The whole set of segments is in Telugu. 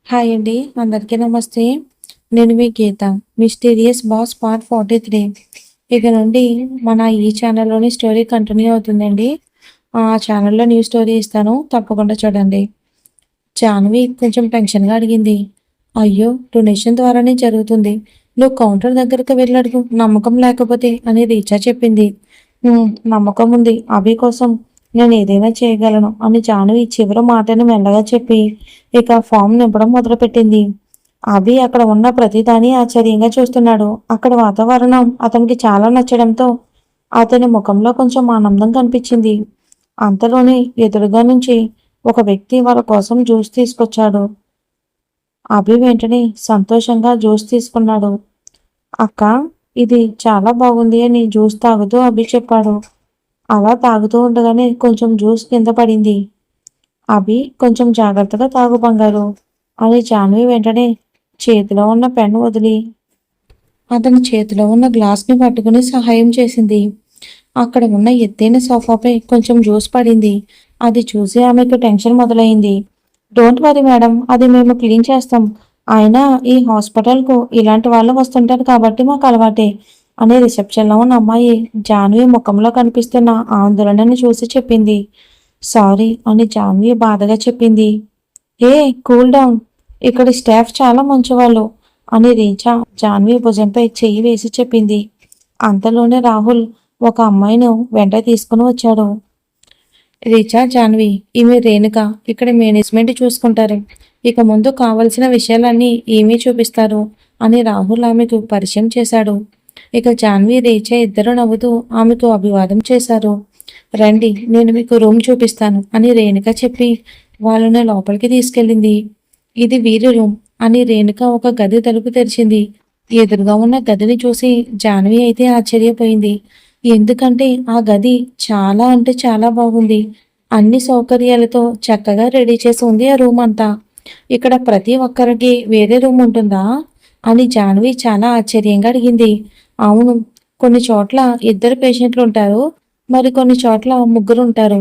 హాయ్ అండి. అందరికీ నమస్తే. నేను మీ గీత. Mysterious boss part 43. ఇక నుండి మన ఈ ఛానల్‌లోని స్టోరీ కంటిన్యూ అవుతుందండి. ఆ ఛానల్‌లో న్యూ స్టోరీ ఇస్తాను. తప్పకుండా చూడండి. జాన్వి కొంచెం టెన్షన్‌గా అడిగింది. అయ్యో! డొనేషన్ ద్వారానే జరుగుతుంది. నువ్వు కౌంటర్ దగ్గరకు వెళ్ళడుగు. నమ్మకం లేకపోతే అని రీచా చెప్పింది. నమ్మకం ఉంది. అభి కోసం నేను ఏదైనా చేయగలను అని జాన్వి చివరి మాటని మెల్లగా చెప్పి ఇక ఫామ్ నింపడం మొదలుపెట్టింది. అభి అక్కడ ఉన్న ప్రతిదాన్ని ఆశ్చర్యంగా చూస్తున్నాడు. అక్కడ వాతావరణం అతనికి చాలా నచ్చడంతో అతని ముఖంలో కొంచెం ఆనందం కనిపించింది. అంతలోనే ఎదురుగా నుంచి ఒక వ్యక్తి వాళ్ళ కోసం జ్యూస్ తీసుకొచ్చాడు. అభి వెంటనే సంతోషంగా జ్యూస్ తీసుకున్నాడు. అక్క, ఇది చాలా బాగుంది అని జ్యూస్ తాగుతూ అభి చెప్పాడు. అలా తాగుతూ ఉండగానే కొంచెం జ్యూస్ కింద పడింది. అభి, కొంచెం జాగ్రత్తగా తాగు బంగారు అని జాన్వి వెంటనే చేతిలో ఉన్న పెన్ను వదిలి అతని చేతిలో ఉన్న గ్లాస్ని పట్టుకుని సహాయం చేసింది. అక్కడ ఉన్న ఎత్తైన సోఫాపై కొంచెం జ్యూస్ పడింది. అది చూసి ఆమెకు టెన్షన్ మొదలైంది. డోంట్ వరీ మేడం, అది మేము క్లీన్ చేస్తాం. అయినా ఈ హాస్పిటల్కు ఇలాంటి వాళ్ళు వస్తుంటారు కాబట్టి మాకు అలవాటే అని రిసెప్షన్లో ఉన్న అమ్మాయి జాన్వి ముఖంలో కనిపిస్తున్న ఆందోళనని చూసి చెప్పింది. సారీ అని జాన్వి బాధగా చెప్పింది. ఏ, కూల్ డౌన్, ఇక్కడి స్టాఫ్ చాలా మంచివాళ్ళు అని రీచా జాన్వి భుజంపై చెయ్యి వేసి చెప్పింది. అంతలోనే రాహుల్ ఒక అమ్మాయిని వెంట తీసుకుని వచ్చాడు. రీచా, జాన్వి, ఈమె రేణుక, ఇక్కడ మేనేజ్మెంట్ చూసుకుంటారు. ఇక ముందు కావలసిన విషయాలన్నీ ఈమె చూపిస్తారు అని రాహుల్ ఆమెకు పరిచయం చేశాడు. ఇక జాన్వి, రీచా ఇద్దరు నవ్వుతూ ఆమెకు అభివాదం చేశారు. రండి, నేను మీకు రూమ్ చూపిస్తాను అని రేణుక చెప్పి వాళ్ళని లోపలికి తీసుకెళ్ళింది. ఇది వీరి రూమ్ అని రేణుక ఒక గది తలుపు తెరిచింది. ఎదురుగా ఉన్న గదిని చూసి జాన్వి అయితే ఆశ్చర్యపోయింది. ఎందుకంటే ఆ గది చాలా అంటే చాలా బాగుంది. అన్ని సౌకర్యాలతో చక్కగా రెడీ చేసి ఉంది ఆ రూమ్ అంతా. ఇక్కడ ప్రతి ఒక్కరికి వేరే రూమ్ ఉంటుందా అని జాన్వి చాలా ఆశ్చర్యంగా అడిగింది. అవును, కొన్ని చోట్ల ఇద్దరు పేషెంట్లు ఉంటారు, మరి కొన్ని చోట్ల ముగ్గురు ఉంటారు.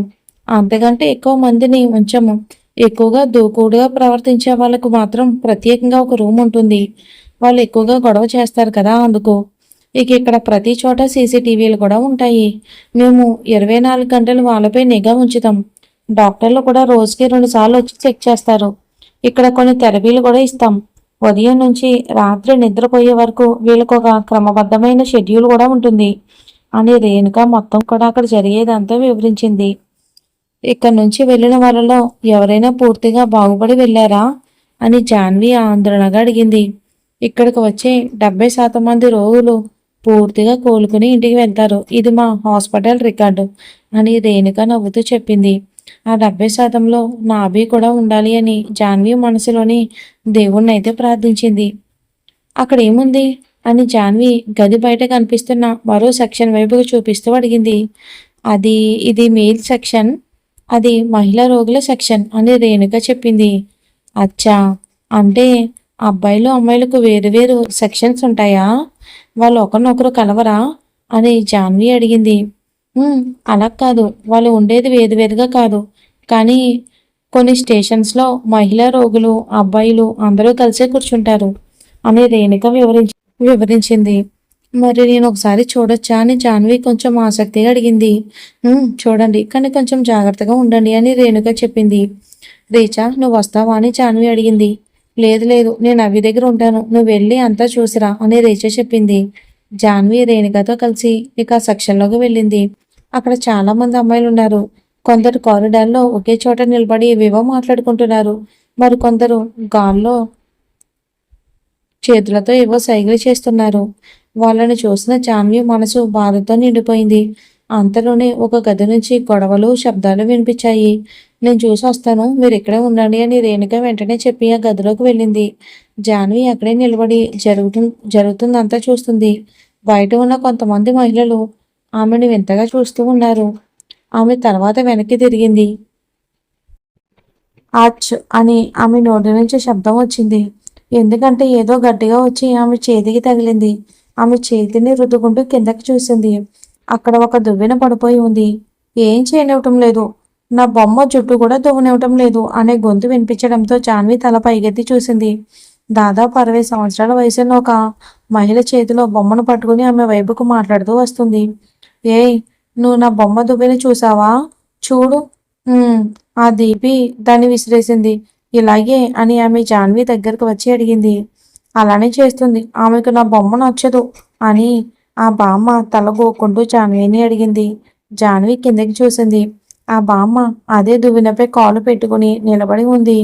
అంతకంటే ఎక్కువ మందిని ఉంచము. ఎక్కువగా దూకుడుగా ప్రవర్తించే వాళ్ళకు మాత్రం ప్రత్యేకంగా ఒక రూమ్ ఉంటుంది. వాళ్ళు ఎక్కువగా గొడవ చేస్తారు కదా, అందుకు. ఇక ఇక్కడ ప్రతి చోట సీసీటీవీలు కూడా ఉంటాయి. మేము 24 గంటలు వాళ్ళపై నిఘా ఉంచుతాం. డాక్టర్లు కూడా రోజుకి 2 సార్లు వచ్చి చెక్ చేస్తారు. ఇక్కడ కొన్ని థెరపీలు కూడా ఇస్తాం. ఉదయం నుంచి రాత్రి నిద్రపోయే వరకు వీళ్ళకు ఒక క్రమబద్ధమైన షెడ్యూల్ కూడా ఉంటుంది అని రేణుక మొత్తం కూడా అక్కడ జరిగేదంతా వివరించింది. ఇక్కడ నుంచి వెళ్ళిన వాళ్ళలో ఎవరైనా పూర్తిగా బాగుపడి వెళ్ళారా అని జాన్వి ఆందోళనగా అడిగింది. ఇక్కడికి వచ్చే 70% మంది రోగులు పూర్తిగా కోలుకుని ఇంటికి వెళ్తారు. ఇది మా హాస్పిటల్ రికార్డు అని రేణుక నవ్వుతూ చెప్పింది. ఆ 70%లో నా అభి కూడా ఉండాలి అని జాన్వి మనసులోని దేవుణ్ణి అయితే ప్రార్థించింది. అక్కడ ఏముంది అని జాన్వి గది బయట కనిపిస్తున్న మరో సెక్షన్ వైపుకు చూపిస్తూ అడిగింది. అది ఇది మెయిల్ సెక్షన్, అది మహిళా రోగుల సెక్షన్ అని రేణుక చెప్పింది. అచ్చా, అంటే అబ్బాయిలు అమ్మాయిలకు వేరు వేరు సెక్షన్స్ ఉంటాయా? వాళ్ళు ఒకరినొకరు కలవరా అని జాన్వి అడిగింది. అలా కాదు, వాళ్ళు ఉండేది వేరువేరుగా కాదు, కానీ కొన్ని స్టేషన్స్లో మహిళా రోగులు అబ్బాయిలు అందరూ కలిసే కూర్చుంటారు అని రేణుక వివరించింది. మరి నేను ఒకసారి చూడొచ్చా అని జాన్వి కొంచెం ఆసక్తిగా అడిగింది. చూడండి, కానీ కొంచెం జాగ్రత్తగా ఉండండి అని రేణుక చెప్పింది. రీచా, నువ్వు వస్తావా అని జాన్వి అడిగింది. లేదు లేదు, నేను అవి దగ్గర ఉంటాను, నువ్వు వెళ్ళి అంతా చూసిరా అని రీచా చెప్పింది. జాన్వి రేణుకతో కలిసి ఇక సెక్షన్లోకి వెళ్ళింది. అక్కడ చాలా మంది అమ్మాయిలు ఉన్నారు. కొందరు కారిడార్లో ఒకే చోట నిలబడి ఏవేవో మాట్లాడుకుంటున్నారు. మరి కొందరు గాల్లో చేతులతో ఏవో సైగలు చేస్తున్నారు. వాళ్ళని చూసిన జాన్వి మనసు బాధతో నిండిపోయింది. అంతలోనే ఒక గది నుంచి గొడవలు శబ్దాలు వినిపించాయి. నేను చూసి వస్తాను, మీరు ఇక్కడే ఉండండి అని రేణుక వెంటనే చెప్పి ఆ గదిలోకి వెళ్ళింది. జాన్వి అక్కడే నిలబడి జరుగుతుందంతా చూస్తుంది. బయట ఉన్న కొంతమంది మహిళలు ఆమెను వింతగా చూస్తూ ఉన్నారు. ఆమె తర్వాత వెనక్కి తిరిగింది. ఆచ్ అని ఆమె నోటి నుంచి శబ్దం వచ్చింది. ఎందుకంటే ఏదో గట్టిగా వచ్చి ఆమె చేతికి తగిలింది. ఆమె చేతిని రుద్దుకుంటూ కిందకి చూసింది. అక్కడ ఒక దువ్వెన పడిపోయి ఉంది. ఏం చేయనివ్వటం లేదు. నా బొమ్మ జుట్టు కూడా దువ్వనివ్వటం లేదు అనే గొంతు వినిపించడంతో జాన్వి తల పైకెత్తి చూసింది. దాదాపు 60 సంవత్సరాల వయసున్న ఒక మహిళ చేతిలో బొమ్మను పట్టుకుని ఆమె వైపుకు మాట్లాడుతూ వస్తుంది. ఏయ్, నువ్వు నా బొమ్మ దువ్వెని చూసావా? చూడు. "ఉమ్." ఆ దీపి దాన్ని విసిరేసింది. ఇలాగే అని ఆమె జాన్వి దగ్గరకు వచ్చి అడిగింది. అలానే చేస్తుంది. ఆమెకు నా బొమ్మ నచ్చదు అని ఆ బామ్మ తల గోక్కుంటూ జాన్విని అడిగింది. జాన్వి కిందకి చూసింది. ఆ బామ్మ అదే దువ్వెనపై కాలు పెట్టుకుని నిలబడి ఉంది.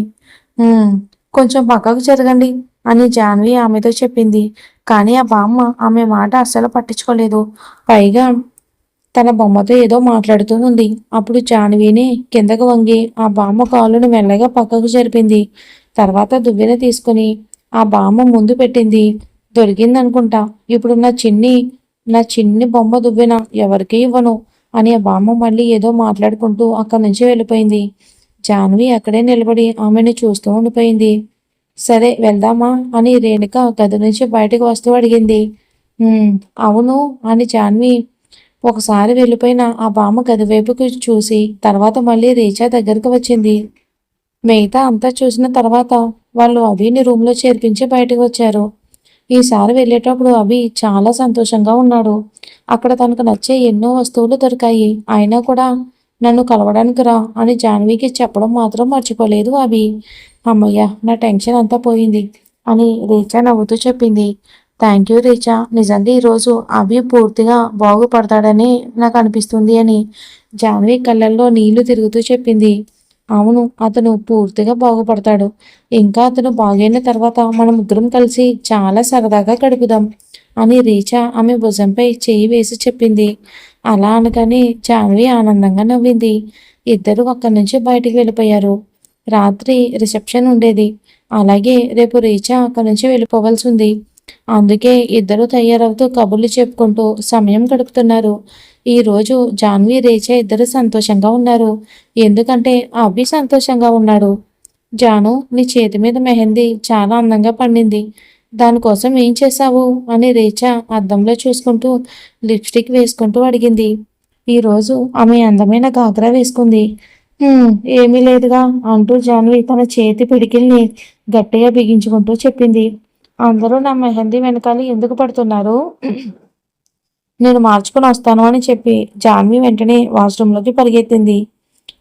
"ఉమ్, కొంచెం పక్కకు జరగండి" అని జాన్వి ఆమెతో చెప్పింది. కానీ ఆ బామ్మ ఆమె మాట అస్సలు పట్టించుకోలేదు. పైగా తన బొమ్మతో ఏదో మాట్లాడుతూ ఉంది. అప్పుడు జాన్విని కిందకు వంగి ఆ బామ్మ కాలును మెల్లగా పక్కకు జరిపింది. తర్వాత దువ్వెన తీసుకుని ఆ బామ్మ ముందు పెట్టింది. దొరికిందనుకుంటా. ఇప్పుడు నా చిన్ని బొమ్మ దువ్వెన ఎవరికీ ఇవ్వను అని ఆ బామ్మ మళ్ళీ ఏదో మాట్లాడుకుంటూ అక్కడి నుంచి వెళ్ళిపోయింది. జాన్వి అక్కడే నిలబడి ఆమెను చూస్తూ ఉండిపోయింది. సరే వెళ్దామా అని రేణుక గది నుంచి బయటకు వస్తూ అడిగింది. అవును అని జాన్వి ఒకసారి వెళ్ళిపోయిన ఆ బామ్మ గది వైపుకి చూసి తర్వాత మళ్ళీ రీచా దగ్గరకు వచ్చింది. మిగతా అంతా చూసిన తర్వాత వాళ్ళు అభిని రూమ్లో చేర్పించి బయటకు వచ్చారు. ఈసారి వెళ్ళేటప్పుడు అభి చాలా సంతోషంగా ఉన్నాడు. అక్కడ తనకు నచ్చే ఎన్నో వస్తువులు దొరికాయి. అయినా కూడా నన్ను కలవడానికి రా అని జాన్వికి చెప్పడం మాత్రం మర్చిపోలేదు అభి. అమ్మయ్య, నా టెన్షన్ అంతా పోయింది అని రీచా నవ్వుతూ చెప్పింది. Thank you Richa. నిజంగా ఈరోజు అభి పూర్తిగా బాగుపడతాడని నాకు అనిపిస్తుంది అని జాన్వి కళ్ళల్లో నీళ్లు తిరుగుతూ చెప్పింది. అవును, అతను పూర్తిగా బాగుపడతాడు. ఇంకా అతను బాగైన తర్వాత మనం ముగ్గురం కలిసి చాలా సరదాగా గడుపుదాం అని రీచా ఆమె భుజంపై చేయి వేసి చెప్పింది. అలా అనగానే జాన్వి ఆనందంగా నవ్వింది. ఇద్దరు అక్కడి నుంచి బయటికి వెళ్ళిపోయారు. రాత్రి రిసెప్షన్ ఉండేది. అలాగే రేపు రీచా అక్కడి నుంచి వెళ్ళిపోవాల్సి ఉంది. అందుకే ఇద్దరు తయారవుతూ కబుర్లు చెప్పుకుంటూ సమయం గడుపుతున్నారు. ఈరోజు జాన్వి రీచా ఇద్దరు సంతోషంగా ఉన్నారు. ఎందుకంటే అభి సంతోషంగా ఉన్నాడు. జాను, నీ చేతి మీద మెహందీ చాలా అందంగా పండింది. దానికోసం ఏం చేశావు అని రీచా అద్దంలో చూసుకుంటూ లిప్స్టిక్ వేసుకుంటూ అడిగింది. ఈరోజు ఆమె అందమైన గాగ్రా వేసుకుంది. ఏమీ లేదుగా అంటూ జాన్వి తన చేతి పిడికిల్ని గట్టిగా బిగించుకుంటూ చెప్పింది. అందరూ నా మెహందీ వెనకాల ఎందుకు పడుతున్నారు? నేను మార్చుకుని వస్తాను అని చెప్పి జాన్వి వెంటనే వాష్రూంలోకి పరిగెత్తింది.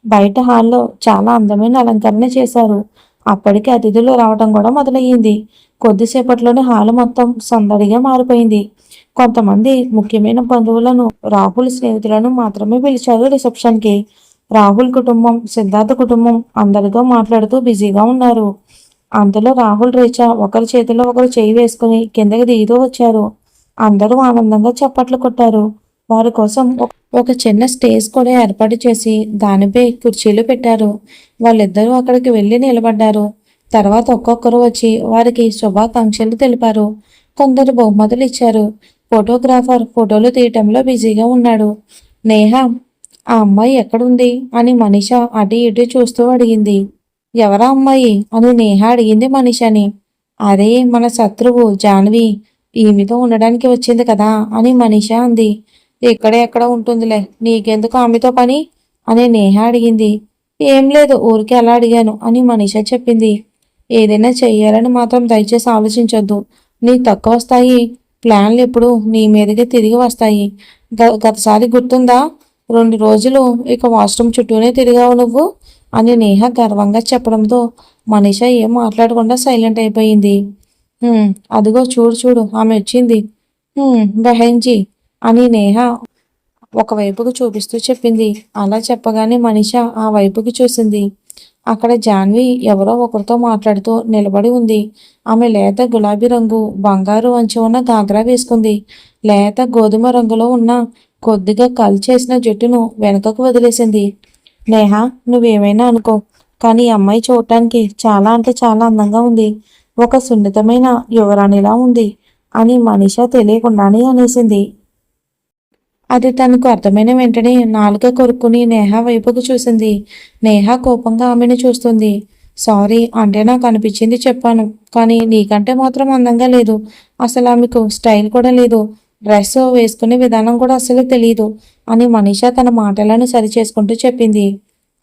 బయట హాల్లో చాలా అందమైన అలంకరణ చేశారు. అప్పటికి అతిథులు రావటం కూడా మొదలయ్యింది. కొద్దిసేపట్లోనే హాల్ మొత్తం సందడిగా మారిపోయింది. కొంతమంది ముఖ్యమైన బంధువులను, రాహుల్ స్నేహితులను మాత్రమే పిలిచారు రిసెప్షన్కి. రాహుల్ కుటుంబం, సిద్ధార్థ కుటుంబం అందరితో మాట్లాడుతూ బిజీగా ఉన్నారు. అంతలో రాహుల్ రీచా ఒకరి చేతిలో ఒకరు చేయి వేసుకుని కిందకి దిగుతూ వచ్చారు. అందరూ ఆనందంగా చప్పట్లు కొట్టారు. వారి కోసం ఒక చిన్న స్టేజ్ కూడా ఏర్పాటు చేసి దానిపై కుర్చీలు పెట్టారు. వాళ్ళిద్దరూ అక్కడికి వెళ్ళి నిలబడ్డారు. తర్వాత ఒక్కొక్కరు వచ్చి వారికి శుభాకాంక్షలు తెలిపారు. కొందరు బహుమతులు ఇచ్చారు. ఫోటోగ్రాఫర్ ఫోటోలు తీయటంలో బిజీగా ఉన్నాడు. నేహ, ఆ అమ్మాయి ఎక్కడుంది అని మనీష అటు ఇటు చూస్తూ అడిగింది. ఎవరా అమ్మాయి అని నేహ అడిగింది మనీషని. అరే, మన శత్రువు జాన్వి ఈమెతో ఉండడానికి వచ్చింది కదా అని మనీష అంది. ఇక్కడే ఎక్కడ ఉంటుందిలే, నీకెందుకు ఆమెతో పని అని నేహ అడిగింది. ఏం లేదు, ఊరికే అలా అడిగాను అని మనీష చెప్పింది. ఏదైనా చెయ్యాలని మాత్రం దయచేసి ఆలోచించొద్దు. నీ తక్కువ వస్తాయి ప్లాన్లు ఎప్పుడు నీ మీదకి తిరిగి వస్తాయి. గతసారి గుర్తుందా? 2 రోజులు ఇక వాష్రూమ్ చుట్టూనే తిరిగావు నువ్వు అని నేహ గర్వంగా చెప్పడంతో మనీష ఏం మాట్లాడకుండా సైలెంట్ అయిపోయింది. అదిగో చూడు చూడు ఆమె వచ్చింది. బహెన్జీ అని నేహ ఒకవైపుకు చూపిస్తూ చెప్పింది. అలా చెప్పగానే మనీష ఆ వైపుకి చూసింది. అక్కడ జాన్వి ఎవరో ఒకరితో మాట్లాడుతూ నిలబడి ఉంది. ఆమె లేత గులాబీ రంగు బంగారు అంచు ఉన్న గాగ్రా వేసుకుంది. లేత గోధుమ రంగులో ఉన్న కొద్దిగా కల్ చేసిన జుట్టును వెనుకకు వదిలేసింది. నేహ, నువ్వేమైనా అనుకో, కానీ ఈ అమ్మాయి చూడటానికి చాలా అంటే చాలా అందంగా ఉంది. ఒక సున్నితమైన యువరాణిలా ఉంది అని మనీష తెలియకుండానే అనేసింది. అది తనకు అర్థమైన వెంటనే నాలుక కొరుక్కుని నేహ వైపుకు చూసింది. నేహ కోపంగా ఆమెను చూస్తుంది. సారీ, అంటే నాకు అనిపించింది చెప్పాను. కానీ నీకంటే మాత్రం అందంగా లేదు. అసలు ఆమెకు స్టైల్ కూడా లేదు. డ్రెస్ వేసుకునే విధానం కూడా అసలు తెలియదు అని మనీష తన మాటలను సరిచేసుకుంటూ చెప్పింది.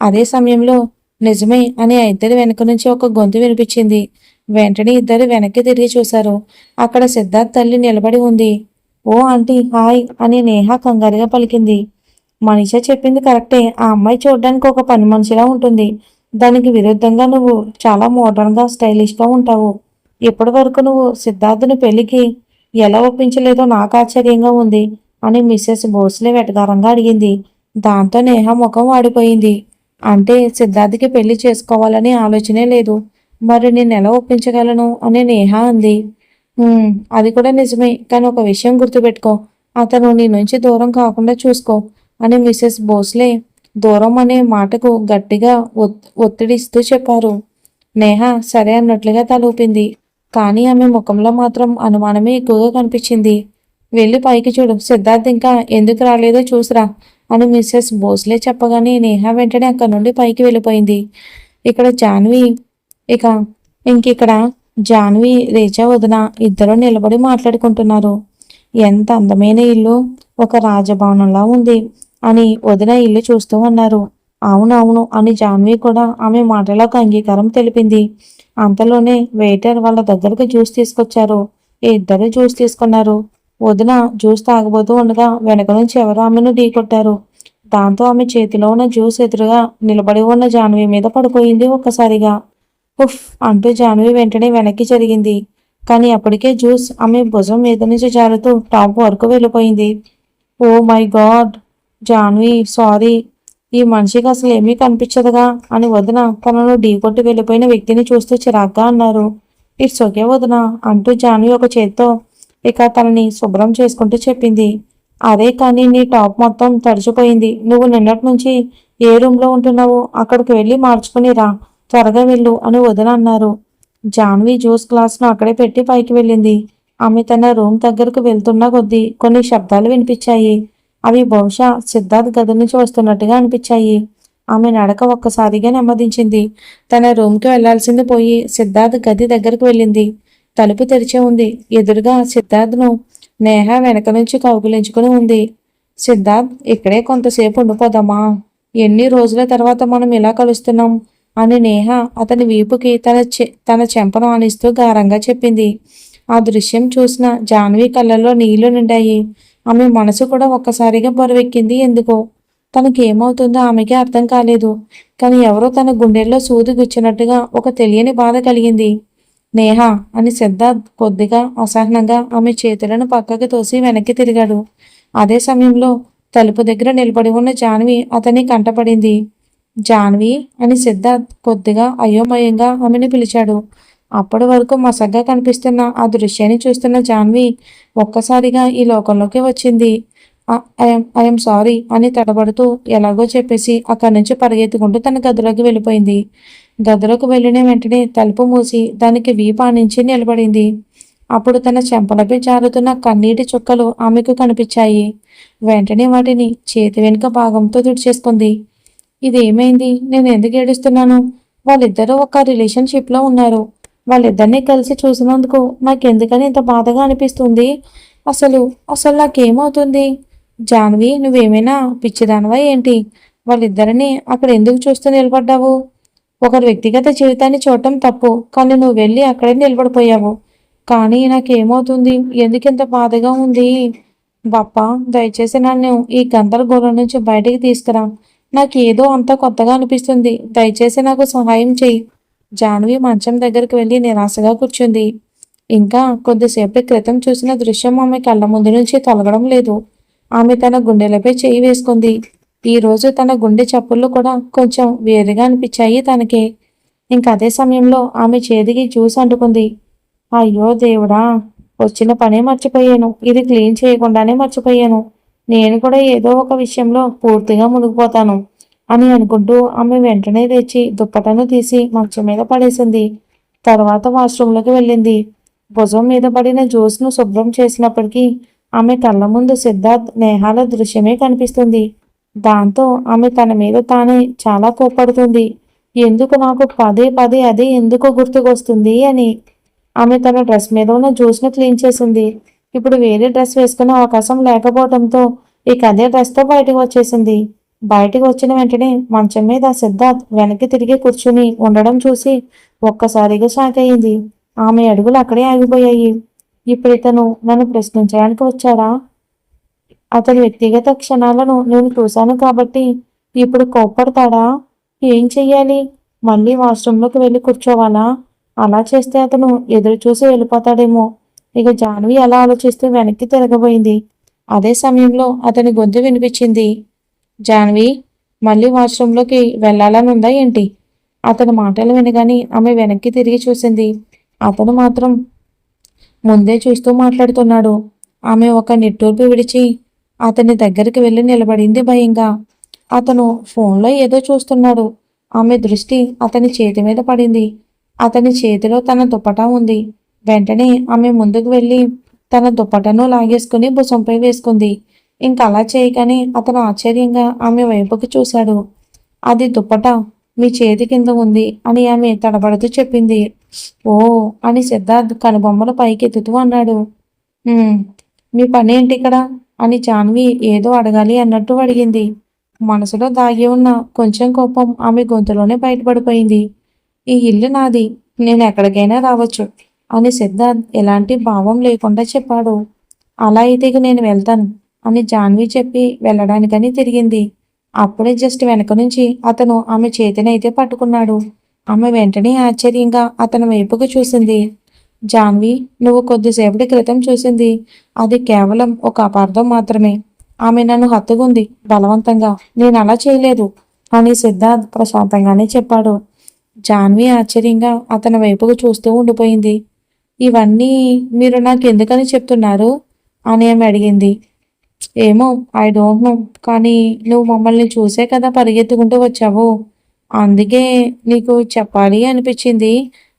అదే సమయంలో నిజమే అని ఆ ఇద్దరి వెనక నుంచి ఒక గొంతు వినిపించింది. వెంటనే ఇద్దరు వెనక్కి తిరిగి చూశారు. అక్కడ సిద్ధార్థ్ తల్లి నిలబడి ఉంది. ఓ ఆంటీ హాయ్ అని నేహ కంగారుగా పలికింది. మనీషా చెప్పింది కరెక్టే. ఆ అమ్మాయి చూడడానికి ఒక పని మనిషిలా ఉంటుంది. దానికి విరుద్ధంగా నువ్వు చాలా మోడర్న్గా స్టైలిష్గా ఉంటావు. ఇప్పటి వరకు నువ్వు సిద్ధార్థుని పెళ్లికి ఎలా ఒప్పించలేదో నాకు ఆశ్చర్యంగా ఉంది అని మిస్సెస్ భోస్లే వెటకారంగా అడిగింది. దాంతో నేహ ముఖం వాడిపోయింది. అంటే సిద్ధార్థకి పెళ్లి చేసుకోవాలని ఆలోచనే లేదు. మరి నేను ఎలా ఒప్పించగలను అని నేహ అంది. అది కూడా నిజమే. కానీ ఒక విషయం గుర్తుపెట్టుకో. అతను నీ నుంచి దూరం కాకుండా చూసుకో అని మిసెస్ భోస్లే దూరం అనే మాటకు గట్టిగా ఒత్తిడిస్తూ చెప్పారు. నేహ సరే అన్నట్లుగా తలూపింది. కానీ ఆమె ముఖంలో మాత్రం అనుమానమే ఎక్కువగా కనిపించింది. వెళ్ళి పైకి చూడు, సిద్ధార్థ్ ఇంకా ఎందుకు రాలేదో చూసిరా అని మిసెస్ భోస్లే చెప్పగానే నేహ వెంటనే అక్కడి నుండి పైకి వెళ్ళిపోయింది. ఇక్కడ జాన్వి ఇక ఇంకిక్కడ జాన్వి రేచా వదిన ఇద్దరు నిలబడి మాట్లాడుకుంటున్నారు. ఎంత అందమైన ఇల్లు, ఒక రాజభవనంలా ఉంది అని వదిన ఇల్లు చూస్తూ అన్నారు. అవునవును అని జాన్వి కూడా ఆమె మాటలకు అంగీకారం తెలిపింది. అంతలోనే వెయిటర్ వాళ్ళ దగ్గరకు జ్యూస్ తీసుకొచ్చారు. ఇద్దరు జ్యూస్ తీసుకున్నారు. వదిన జ్యూస్ తాగబోతూ ఉండగా వెనక నుంచి ఎవరో ఆమెను ఢీకొట్టారు. దాంతో ఆమె చేతిలో ఉన్న జ్యూస్ ఎదురుగా నిలబడి ఉన్న జాన్వి మీద పడిపోయింది ఒక్కసారిగా. ఉఫ్ అంటూ జాన్వి వెంటనే వెనక్కి జరిగింది. కానీ అప్పటికే జ్యూస్ ఆమె భుజం మీద నుంచి జారుతూ టాప్ వరకు వెళ్ళిపోయింది. Oh my god Janvi sorry, ఈ మనిషికి అసలు ఏమీ కనిపించదుగా అని వదిన తనను ఢీకొట్టి వెళ్ళిపోయిన వ్యక్తిని చూస్తూ చిరాగ్గా అన్నారు. ఇట్స్ ఓకే వదిన అంటూ జాన్వి ఒక చేత్తో ఇక తనని శుభ్రం చేసుకుంటూ చెప్పింది. అదే కానీ నీ టాప్ మొత్తం తడిచిపోయింది. నువ్వు నిన్నటి నుంచి ఏ రూమ్లో ఉంటున్నావు? అక్కడికి వెళ్ళి మార్చుకుని రా, త్వరగా వెళ్ళు అని వదిన అన్నారు. జాన్వి జ్యూస్ గ్లాస్ను అక్కడే పెట్టి పైకి వెళ్ళింది. ఆమె తన రూమ్ దగ్గరకు వెళ్తున్న కొద్దీ కొన్ని శబ్దాలు వినిపించాయి. అవి బహుశా సిద్ధార్థ్ గది నుంచి వస్తున్నట్టుగా అనిపించాయి. ఆమె నడక ఒక్కసారిగా నెమ్మదించింది. తన రూమ్కి వెళ్లాల్సింది పోయి సిద్ధార్థ్ గది దగ్గరకు వెళ్ళింది. తలుపు తెరిచే ఉంది. ఎదురుగా సిద్ధార్థ్ను నేహ వెనక నుంచి కౌగిలించుకుని ఉంది. సిద్ధార్థ్ ఇక్కడే కొంతసేపు ఉండిపోదామా? ఎన్ని రోజుల తర్వాత మనం ఇలా కలుస్తున్నాం అని నేహ అతని వీపుకి తన చెంపను ఆనిస్తూ గారంగా చెప్పింది. ఆ దృశ్యం చూసిన జాన్వి కళ్ళల్లో నీళ్లు నిండాయి. ఆమె మనసు కూడా ఒక్కసారిగా బరువెక్కింది. ఎందుకో తనకేమవుతుందో ఆమెకే అర్థం కాలేదు. కానీ ఎవరో తన గుండెల్లో సూది గుచ్చినట్టుగా ఒక తెలియని బాధ కలిగింది. నేహ అని సిద్ధార్థ్ కొద్దిగా అసహనంగా ఆమె చేతులను పక్కకి తోసి వెనక్కి తిరిగాడు. అదే సమయంలో తలుపు దగ్గర నిలబడి ఉన్న జాన్వి అతని కంటపడింది. జాన్వి అని సిద్ధార్థ్ కొద్దిగా అయోమయంగా ఆమెను పిలిచాడు. అప్పటి వరకు మసగ్గా కనిపిస్తున్న ఆ దృశ్యాన్ని చూస్తున్న జాన్వి ఒక్కసారిగా ఈ లోకంలోకి వచ్చింది. ఐఎమ్ సారీ అని తడబడుతూ ఎలాగో చెప్పేసి అక్కడి నుంచి పరిగెత్తుకుంటూ తన గదిలోకి వెళ్ళిపోయింది. గదిలోకి వెళ్ళిన వెంటనే తలుపు మూసి దానికి వీపానించి నిలబడింది. అప్పుడు తన చెంపలపై జారుతున్న కన్నీటి చుక్కలు ఆమెకు కనిపించాయి. వెంటనే వాటిని చేతి వెనుక భాగంతో తుడిచేసుకుంది. ఇదేమైంది? నేను ఎందుకు ఏడుస్తున్నాను? వాళ్ళిద్దరూ ఒక రిలేషన్షిప్లో ఉన్నారు. వాళ్ళిద్దరినీ కలిసి చూసినందుకు నాకెందుకని ఇంత బాధగా అనిపిస్తుంది. అసలు అసలు నాకేమవుతుంది? జాన్వి నువ్వేమైనా పిచ్చిదానవా ఏంటి? వాళ్ళిద్దరిని అక్కడ ఎందుకు చూస్తూ నిలబడ్డావు? ఒకరి వ్యక్తిగత జీవితాన్ని చూడటం తప్పు, కానీ నువ్వు వెళ్ళి అక్కడే నిలబడిపోయావు. కానీ నాకేమవుతుంది? ఎందుకింత బాధగా ఉంది? బాప్పా దయచేసి నన్ను ఈ గందరగోళం నుంచి బయటికి తీసుకురా. నాకు ఏదో అంత కొత్తగా అనిపిస్తుంది. దయచేసి నాకు సహాయం చెయ్యి. జాన్వి మంచం దగ్గరికి వెళ్ళి నిరాశగా కూర్చుంది. ఇంకా కొద్దిసేపటి క్రితం చూసిన దృశ్యం ఆమె కళ్ళ ముందు నుంచి తొలగడం లేదు. ఆమె తన గుండెలపై చేయి వేసుకుంది. ఈ రోజు తన గుండె చప్పుళ్ళు కూడా కొంచెం వేరుగా అనిపించాయి తనకి. అదే సమయంలో ఆమె చేతికి జ్యూస్ అంటుకుంది. అయ్యో దేవుడా, వచ్చిన పనే మర్చిపోయాను. ఇది క్లీన్ చేయకుండానే మర్చిపోయాను. నేను కూడా ఏదో ఒక విషయంలో పూర్తిగా మునిగిపోతాను అని అనుకుంటూ ఆమె వెంటనే తెచ్చి దుప్పటను తీసి మంచం మీద పడేసింది. తర్వాత వాష్రూమ్లోకి వెళ్ళింది. భుజం మీద పడిన జ్యూస్ను శుభ్రం చేసినప్పటికీ ఆమె కళ్ళ ముందు సిద్ధార్థ్ నేహాల దృశ్యమే కనిపిస్తుంది. దాంతో ఆమె తన మీద తానే చాలా కోప్పడుతుంది. ఎందుకు నాకు పదే పదే అదే ఎందుకు గుర్తుకొస్తుంది అని. ఆమె తన డ్రెస్ మీద ఉన్న జ్యూస్ను క్లీన్ చేసింది. ఇప్పుడు వేరే డ్రెస్ వేసుకునే అవకాశం లేకపోవడంతో ఇక అదే డ్రెస్తో బయటకు వచ్చేసింది. బయటికి వచ్చిన వెంటనే మంచం మీద సిద్ధార్థ్ వెనక్కి తిరిగి కూర్చుని ఉండడం చూసి ఒక్కసారిగా షాక్ అయింది. ఆమె అడుగులు అక్కడే ఆగిపోయాయి. ఇప్పుడు ఇతను నన్ను ప్రశ్నించడానికి వచ్చాడా? అతని వ్యక్తిగత క్షణాలను నేను చూశాను కాబట్టి ఇప్పుడు కోప్పడతాడా? ఏం చెయ్యాలి? మళ్ళీ వాష్రూంలోకి వెళ్ళి కూర్చోవాలా? అలా చేస్తే అతను ఎదురు చూసి వెళ్ళిపోతాడేమో. ఇక జాన్వి అలా ఆలోచిస్తూ వెనక్కి తిరగబోయింది. అదే సమయంలో అతని గొంతు వినిపించింది. జాన్వి, మళ్ళీ వాష్రూంలోకి వెళ్ళాలని ఉందా ఏంటి? అతని మాటలు వినగానే ఆమె వెనక్కి తిరిగి చూసింది. అతను మాత్రం ముందే చూస్తూ మాట్లాడుతున్నాడు. ఆమె ఒక నిట్టూర్పు విడిచి అతని దగ్గరికి వెళ్ళి నిలబడింది భయంగా. అతను ఫోన్లో ఏదో చూస్తున్నాడు. ఆమె దృష్టి అతని చేతి మీద పడింది. అతని చేతిలో తన దుప్పటా ఉంది. వెంటనే ఆమె ముందుకు వెళ్ళి తన దుప్పటను లాగేసుకుని భుజంపై వేసుకుంది. ఇంకలా చేయగానే అతను ఆశ్చర్యంగా ఆమె వైపుకి చూశాడు. అది దుప్పటా మీ చేతి కింద ఉంది అని ఆమె తడబడుతూ చెప్పింది. ఓ అని సిద్ధార్థ్ కనుబొమ్మలు పైకెత్తుతూ అన్నాడు. మీ పనేంటి ఇక్కడ అని జాన్వి ఏదో అడగాలి అన్నట్టు అడిగింది. మనసులో దాగి ఉన్న కొంచెం కోపం ఆమె గొంతులోనే బయటపడిపోయింది. ఈ ఇల్లు నాది, నేను ఎక్కడికైనా రావచ్చు అని సిద్ధార్థ్ ఎలాంటి భావం లేకుండా చెప్పాడు. అలా అయితే ఇక నేను వెళ్తాను అని జాన్వి చెప్పి వెళ్ళడానికని తిరిగింది. అప్పుడే జస్ట్ వెనక నుంచి అతను ఆమె చేతినైతే పట్టుకున్నాడు. ఆమె వెంటనే ఆశ్చర్యంగా అతని వైపుకు చూసింది. జాన్వి, నువ్వు కొద్దిసేపటి క్రితం చూసింది అది కేవలం ఒక అపార్థం మాత్రమే. ఆమె నన్ను హత్తుకుంది బలవంతంగా. నేను అలా చేయలేదు అని సిద్ధార్థ్ ప్రశాంతంగానే చెప్పాడు. జాన్వి ఆశ్చర్యంగా అతని వైపుకు చూస్తూ ఉండిపోయింది. ఇవన్నీ మీరు నాకు ఎందుకని చెప్తున్నారు అని ఆమె అడిగింది. ఏమో, ఐ డోంట్ నో, కానీ నువ్వు మమ్మల్ని చూసే కదా పరిగెత్తుకుంటూ వచ్చావు. అందుకే నీకు చెప్పాలి అనిపించింది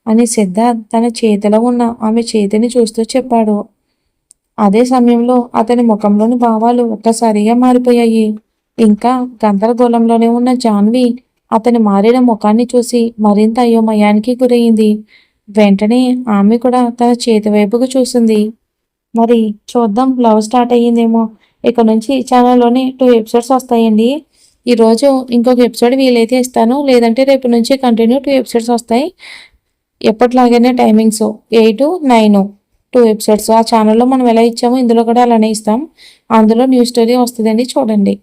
అని సిద్ధార్థ్ తన చేతిలో ఉన్న ఆమె చేతిని చూస్తూ చెప్పాడు. అదే సమయంలో అతని ముఖంలోని భావాలు ఒక్కసారిగా మారిపోయాయి. ఇంకా గందరగోళంలోనే ఉన్న జాన్వి అతని మారిన ముఖాన్ని చూసి మరింత అయోమయానికి గురయింది. వెంటనే ఆమె కూడా తన చేతి వైపుకు చూసింది. మరి చూద్దాం, లవ్ స్టార్ట్ అయ్యిందేమో. ఇక నుంచి ఈ ఛానల్లోనే 2 ఎపిసోడ్స్ వస్తాయండి. ఈరోజు ఇంకొక ఎపిసోడ్ వీలైతే ఇస్తాను, లేదంటే రేపు నుంచి కంటిన్యూ 2 ఎపిసోడ్స్ వస్తాయి. ఎప్పటిలాగానే టైమింగ్స్ 8, 9 2 ఎపిసోడ్స్. ఆ ఛానల్లో మనం ఎలా ఇచ్చామో ఇందులో కూడా అలానే ఇస్తాం. అందులో న్యూ స్టోరీ వస్తుందండి, చూడండి.